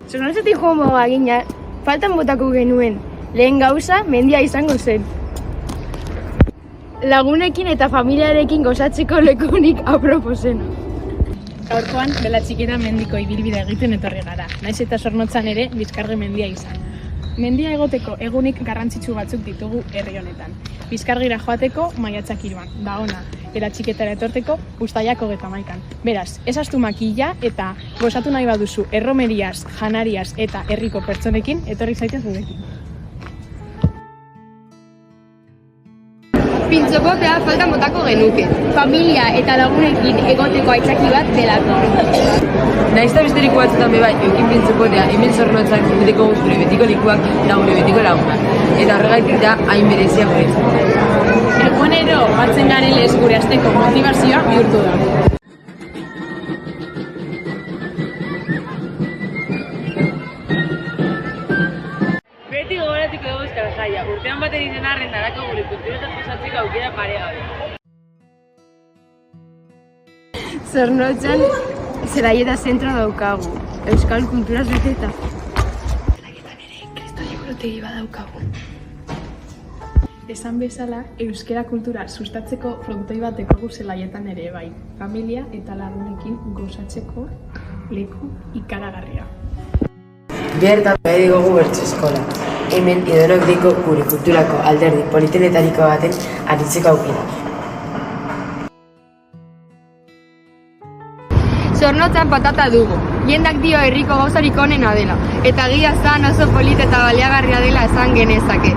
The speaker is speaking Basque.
Zornotzatik joan bagina, faltan botako genuen. Lehen gauza, mendia izango zen. Lagunekin eta familiarekin gozatzeko lekunik aproposena. Gaurkoan, dela txikita mendiko ibilbidea egiten etorri gara. Naiz eta Zornotzan ere, Bizkarge mendia izan. Mendia egoteko egunik garrantzitsu batzuk ditugu herri honetan. Bizkargira joateko maiatzak 3, da ona, era txiketara etorteko uztailak 31. Beraz, ez ahaztu makila eta gozatu nahi baduzu erromeriaz, janariaz eta herriko pertsonekin etorri zaitez gurekin. Pintxokotea faltan botako genuke. Familia eta lagunekin egoteko aitzaki bat delako. Naiz eta besteriko batzutan bebai, eukin pintxokotea, hemen Zornotzak beteko gure betiko likuak eta gure betiko lagunak. Eta horregaitik da, hain berezia guretzat. Egunero batzen garelez gure asteko motivazioa bihurtu da. Beti gogoratuko dugu Euskara Jaia, urtean baten izen arren darako gure kulturetan pasatzeko aukera paregabe. Zornotzan zelaieta zentro daukagu. Euskal kulturaz beteta. Zelaietan ere kristal liburutegi badaukagu. Esan bezala, euskera kultura sustatzeko frontoi bat daukagu zelaietan ere bai. Familia eta lagunekin gozatzeko leku ikaragarria. Bertan bai dugu bertso eskola. Hemen edonok deiko gure kulturako alderdi politenetariko baten aritzeko aukera. Zornotzan patata dugu. Jendak dio herriko gauzarik onena dela. Eta egia zan oso polit eta baliagarria dela esan genezake.